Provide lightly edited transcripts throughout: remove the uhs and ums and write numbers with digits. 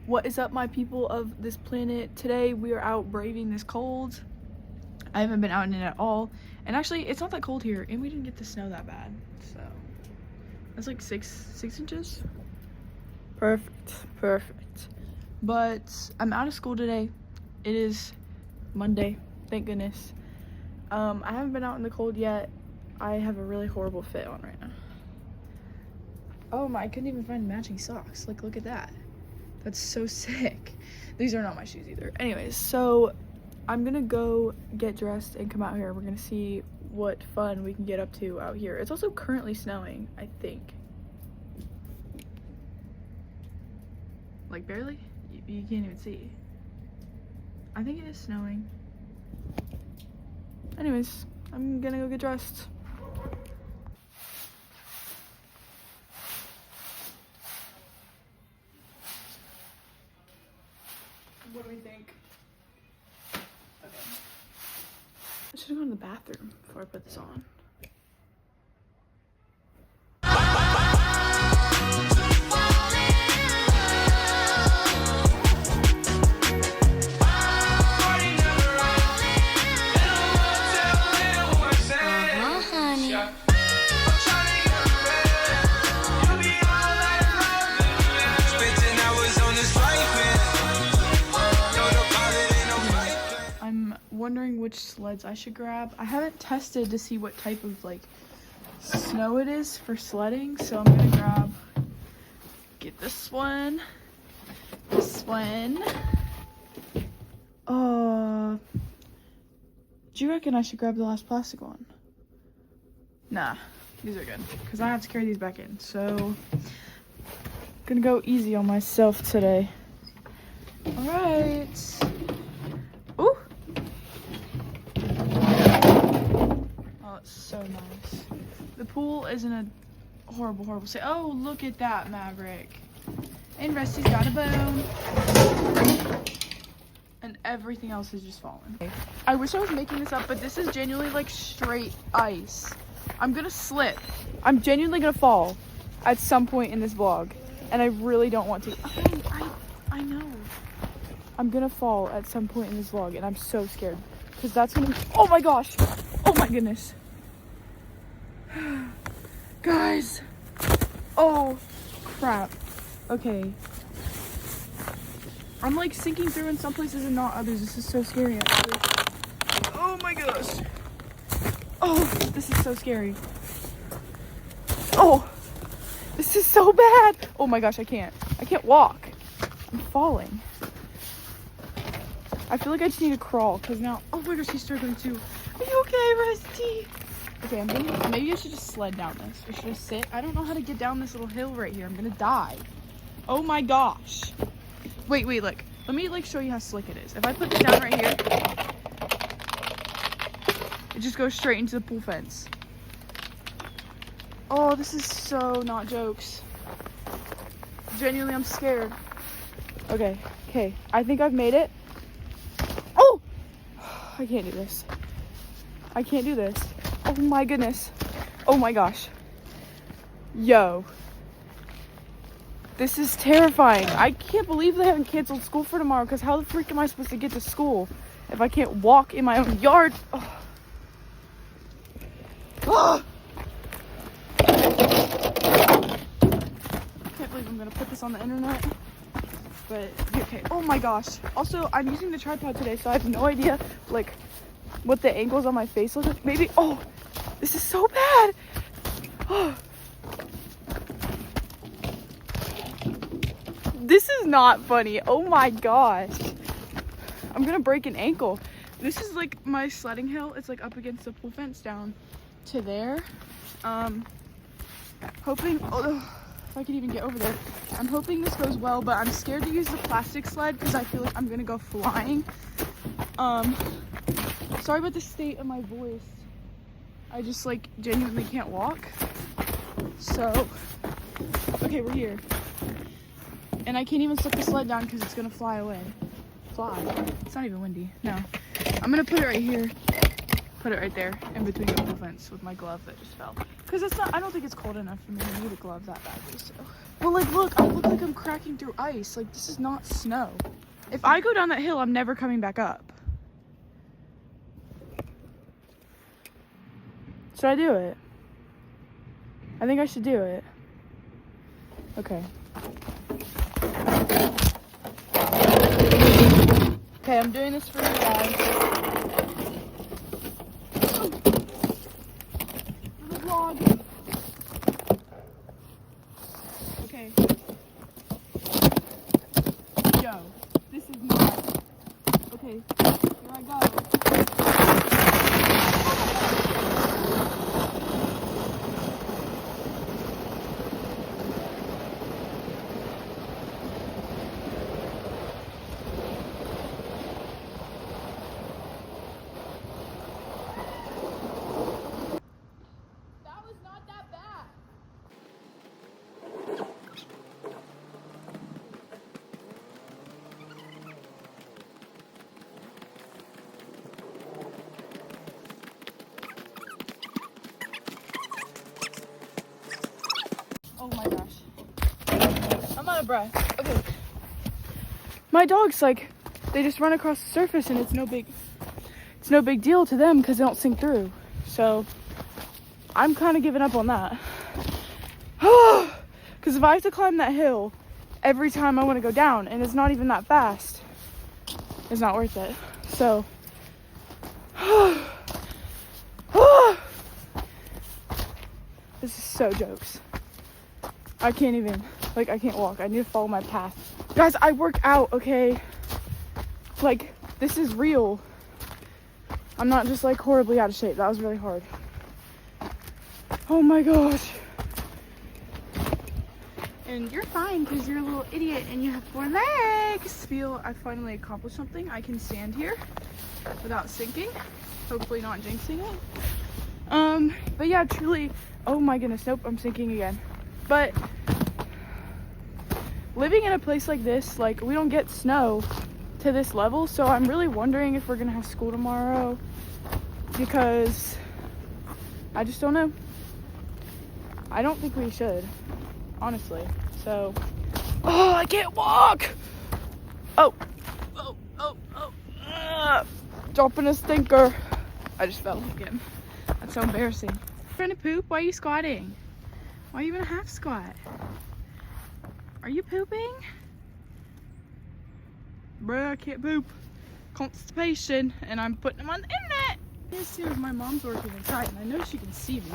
What is up, my people of this planet? Today we are out braving this cold. I haven't been out in it at all, and actually it's not that cold here, and we didn't get the snow that bad, so that's like six inches. Perfect. But I'm out of school today. It is Monday, thank goodness. I haven't been out in the cold yet. I have a really horrible fit on right now. Oh my, I couldn't even find matching socks. Like, look at that. That's so sick. These are not my shoes either. Anyways, so I'm gonna go get dressed and come out here. We're gonna see what fun we can get up to out here. It's also currently snowing, I think. Like, barely? You can't even see. I think it is snowing. Anyways, I'm gonna go get dressed. What do we think? Okay. I should have gone to the bathroom before I put this on. Wondering which sleds I should grab. I haven't tested to see what type of like snow it is for sledding, so I'm gonna get this one. Do you reckon I should grab the last plastic one? Nah, these are good because I have to carry these back in, so gonna go easy on myself today. All right. Ooh. So nice. The pool is in a horrible state. Oh, look at that, Maverick. And Rusty's got a bone. And everything else is just falling. I wish I was making this up, but this is genuinely like straight ice. I'm gonna slip. I'm genuinely gonna fall at some point in this vlog. And I really don't want to. I know. I'm gonna fall at some point in this vlog, and I'm so scared. Because that's gonna be, oh my gosh. Oh my goodness. Guys, oh crap. Okay, I'm like sinking through in some places and not others. This is so scary actually. Oh my gosh. Oh, this is so scary. Oh, this is so bad. Oh my gosh, I can't walk. I'm falling. I feel like I just need to crawl because now, oh my gosh, he's struggling too. Are you okay, Rusty? Okay, maybe I should just sled down this. Or should I sit? I don't know how to get down this little hill right here. I'm gonna die. Oh my gosh. Wait, look. Let me like show you how slick it is. If I put this down right here, it just goes straight into the pool fence. Oh, this is so not jokes. Genuinely, I'm scared. Okay. I think I've made it. Oh! I can't do this. I can't do this. Oh my goodness. Oh my gosh. Yo. This is terrifying. I can't believe they haven't canceled school for tomorrow, because how the freak am I supposed to get to school if I can't walk in my own yard? Oh. Oh. I can't believe I'm gonna put this on the internet. But okay. Oh my gosh. Also, I'm using the tripod today, so I have no idea like what the angles on my face look like. Maybe, oh, this is so bad. Oh. This is not funny. Oh my gosh. I'm gonna break an ankle. This is like my sledding hill. It's like up against the pool fence down to there. Hoping, oh, if I could even get over there. I'm hoping this goes well, but I'm scared to use the plastic sled because I feel like I'm gonna go flying. Sorry about the state of my voice. I just like genuinely can't walk. So, okay, we're here. And I can't even slip the sled down because it's gonna fly away. Fly. It's not even windy. No. I'm gonna put it right here. put it right there in between the pool fence with my glove that just fell. Cause it's not, I don't think it's cold enough for me to need a glove that badly, so. Well, like, look, I look like I'm cracking through ice. Like, this is not snow. If I go down that hill, I'm never coming back up. Should I do it? I think I should do it. Okay. Okay, I'm doing this for you guys. For the vlog. Okay. Yo, this is not. Okay, here I go. Oh my gosh. I'm out of breath. Okay. My dogs, like, they just run across the surface and it's no big deal to them because they don't sink through. So I'm kind of giving up on that. Because if I have to climb that hill every time I want to go down and it's not even that fast, it's not worth it. So this is so jokes. I can't even, like, I can't walk. I need to follow my path. Guys, I work out, okay? Like, this is real. I'm not just, like, horribly out of shape. That was really hard. Oh my gosh. And you're fine because you're a little idiot and you have 4 legs. I feel I finally accomplished something. I can stand here without sinking. Hopefully not jinxing it. But yeah, truly, oh my goodness, nope, I'm sinking again. But living in a place like this, like, we don't get snow to this level, so I'm really wondering if we're gonna have school tomorrow because I just don't know. I don't think we should, honestly. So, oh, I can't walk. Oh, dropping a stinker. I just fell again. That's so embarrassing. Trying to poop? Why are you squatting? Why are you in a half squat? Are you pooping? Bruh, I can't poop. Constipation, and I'm putting them on the internet. As soon as my mom's working inside, and I know she can see me.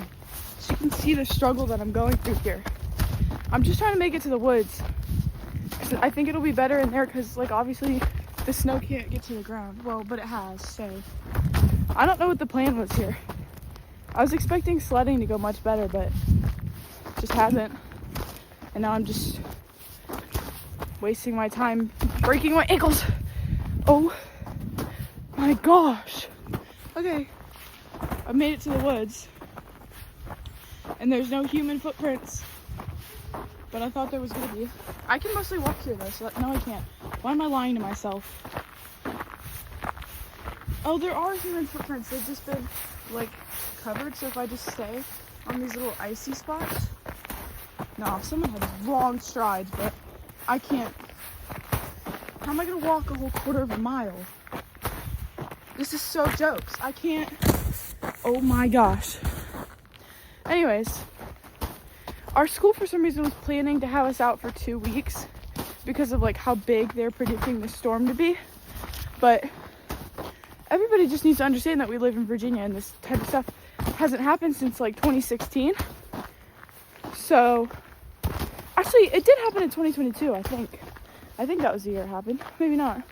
She can see the struggle that I'm going through here. I'm just trying to make it to the woods. I think it'll be better in there because, like, obviously the snow can't get to the ground. Well, but it has, so. I don't know what the plan was here. I was expecting sledding to go much better, but just hasn't. And now I'm just wasting my time breaking my ankles. Oh my gosh. Okay, I made it to the woods and there's no human footprints, but I thought there was gonna be. I can mostly walk through this. No, I can't. Why am I lying to myself? Oh, there are human footprints. They've just been, like, covered, so if I just stay on these little icy spots. No, someone had long strides, but I can't. How am I gonna walk a whole quarter of a mile? This is so jokes. I can't. Oh my gosh. Anyways, our school for some reason was planning to have us out for 2 weeks because of, like, how big they're predicting the storm to be. But everybody just needs to understand that we live in Virginia and this type of stuff hasn't happened since, like, 2016. So, actually, it did happen in 2022, I think. I think that was the year it happened. Maybe not.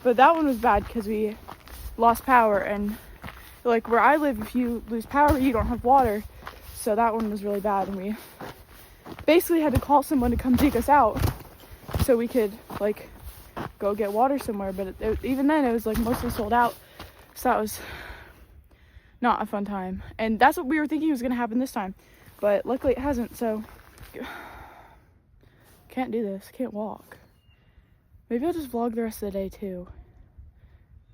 But that one was bad because we lost power. And, like, where I live, if you lose power, you don't have water. So that one was really bad. And we basically had to call someone to come take us out so we could, like, go get water somewhere. But even then, it was, like, mostly sold out. So that was not a fun time. And that's what we were thinking was going to happen this time. But luckily it hasn't, so can't do this, can't walk. Maybe I'll just vlog the rest of the day too.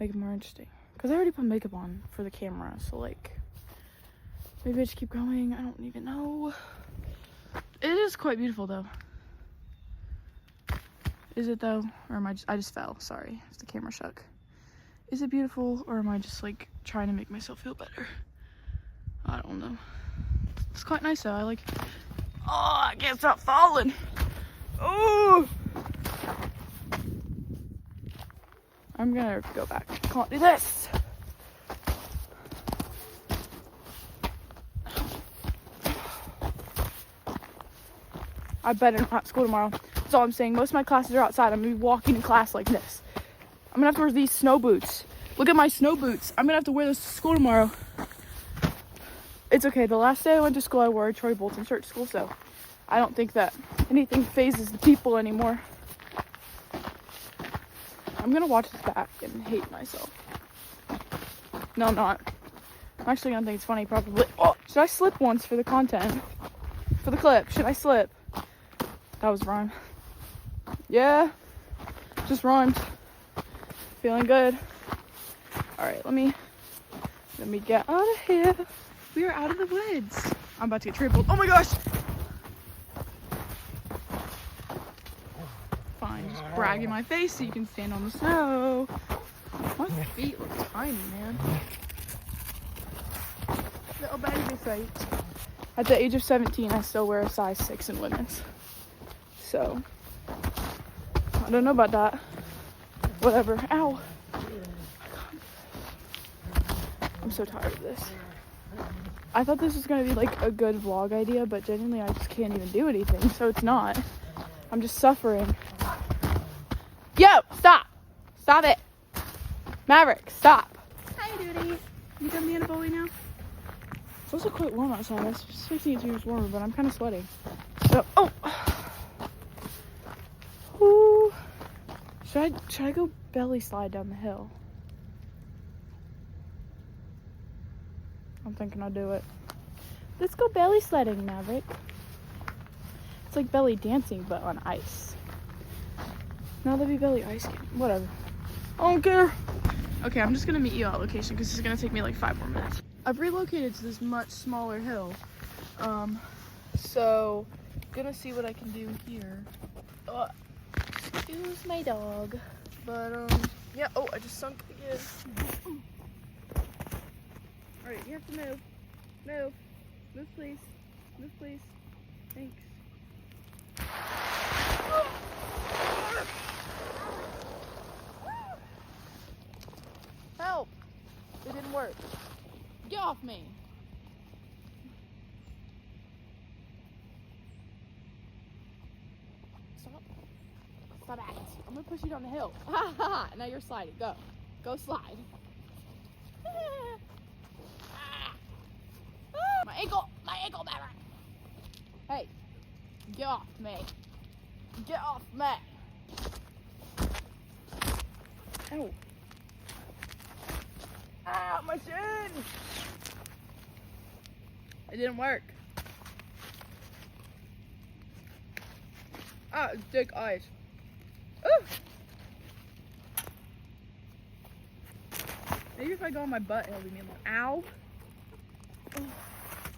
Make it more interesting. Because I already put makeup on for the camera, so like, maybe I just keep going. I don't even know. It is quite beautiful though. Is it though? Or am I just fell, sorry, if the camera shook. Is it beautiful, or am I just like trying to make myself feel better? I don't know. It's quite nice though, I like, oh, I can't stop falling. Oh! I'm gonna go back. Can't do this. I better not have school tomorrow. That's all I'm saying. Most of my classes are outside. I'm gonna be walking in class like this. I'm gonna have to wear these snow boots. Look at my snow boots. I'm gonna have to wear those to school tomorrow. It's okay. The last day I went to school, I wore a Troy Bolton shirt to school, so I don't think that anything phases the people anymore. I'm gonna watch this back and hate myself. No, I'm not. I'm actually gonna think it's funny, probably. Oh, should I slip once for the content? For the clip, should I slip? That was rhyme. Yeah, just rhymed. Feeling good. All right, let me get out of here. We are out of the woods. I'm about to get tripled. Oh my gosh. Fine, just bragging my face so you can stand on the snow. My feet look tiny, man. Little baby feet. At the age of 17, I still wear a size 6 in women's. So, I don't know about that. Whatever. Ow. I'm so tired of this. I thought this was going to be like a good vlog idea, but genuinely I just can't even do anything, so it's not. I'm just suffering. Yo, stop. Stop it. Maverick, stop. Hi, Duty. You done being a bully now? It's also quite warm outside. It's 15 degrees warmer, but I'm kind of sweating. So, oh. Ooh. Should I go belly slide down the hill? I'm thinking I'll do it. Let's go belly sledding, Maverick. It's like belly dancing, but on ice. No, that'd be belly ice skating. Whatever. I don't care. Okay, I'm just gonna meet you at location because this is gonna take me like 5 more minutes. I've relocated to this much smaller hill. So gonna see what I can do here. Excuse my dog. But yeah, oh, I just sunk again. Alright, you have to move. Move. Move, please. Move, please. Thanks. Help! It didn't work. Get off me! Stop. Stop it. I'm gonna push you down the hill. Ha ha ha! Now you're sliding. Go. Go slide. My ankle! My ankle, Maverick! Hey! Get off me! Get off me! Ow! Ah, my shin! It didn't work. Ah, dick eyes. Ooh! Maybe if I go on my butt, it'll leave me alone. Ow! Oh,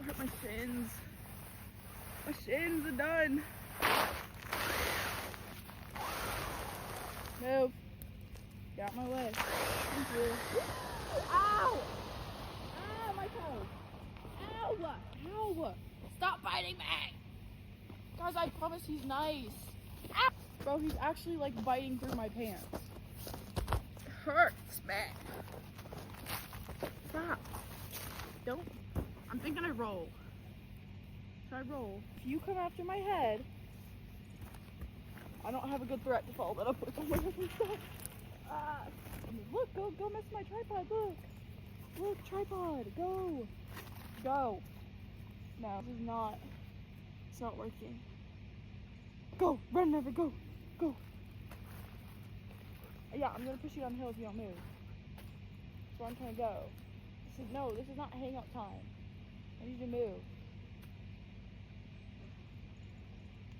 it hurt my shins. My shins are done. Move. Get out my way. Thank you. Ow! Ow, my toe. Ow! Ow! Stop biting me! Guys, I promise he's nice. Ow! Bro, he's actually like biting through my pants. It hurts, man. Stop. Don't. I'm thinking I roll. Should I roll? If you come after my head, I don't have a good threat to follow that up with. Oh my God, stop. Look, go mess my tripod, look. Look, tripod, go. Go. No, this is not, it's not working. Go, run, Never, go. Go. Yeah, I'm gonna push you down the hill if you don't move. That's where I'm trying to go. This is not hangout time. I need you to move.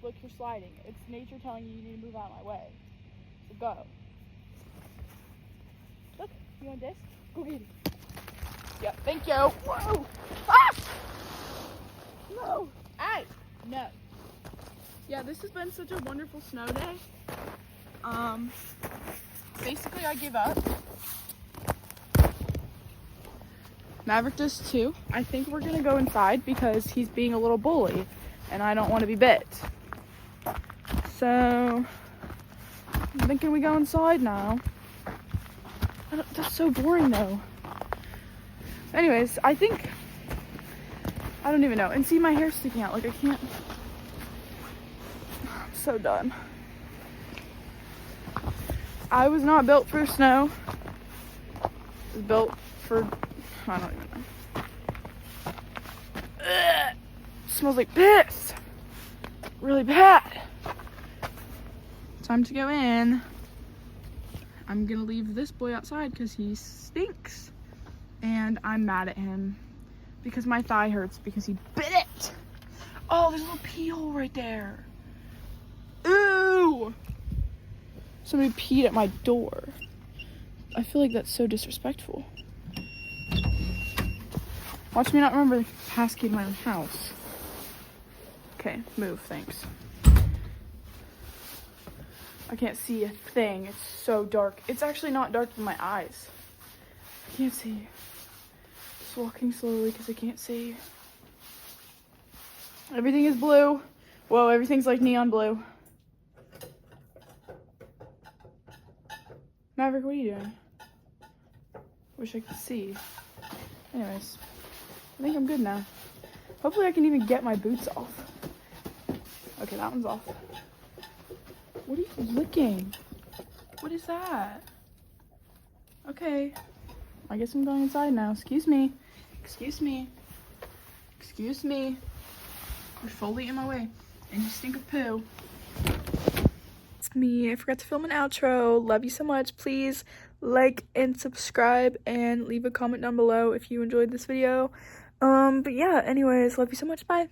Look, you're sliding. It's nature telling you need to move out of my way. So go. Look, you want this? Go get it. Yeah, thank you. Whoa! Ah! No! Hey! No. Yeah, this has been such a wonderful snow day. Basically I give up. Maverick does too. I think we're gonna go inside because he's being a little bully and I don't want to be bit. So I'm thinking we go inside now. That's so boring though. Anyways, I don't even know. And see, my hair's sticking out. Like I can't. I'm so done. I was not built for snow. I was built for, I don't even know. Ugh. Smells like piss. Really bad. Time to go in. I'm gonna leave this boy outside because he stinks. And I'm mad at him because my thigh hurts because he bit it. Oh, there's a little pee hole right there. Ooh. Somebody peed at my door. I feel like that's so disrespectful. Watch me not remember the passkey to my own house. Okay, move, thanks. I can't see a thing. It's so dark. It's actually not dark in my eyes. I can't see. Just walking slowly because I can't see. Everything is blue. Whoa, everything's like neon blue. Maverick, what are you doing? Wish I could see. Anyways, I think I'm good now. Hopefully I can even get my boots off. Okay, that one's off. What are you licking? What is that? Okay, I guess I'm going inside now. Excuse me. Excuse me. Excuse me. You're fully in my way. And you stink of poo. It's me. I forgot to film an outro. Love you so much. Please like and subscribe and leave a comment down below if you enjoyed this video. But yeah, anyways, love you so much. Bye.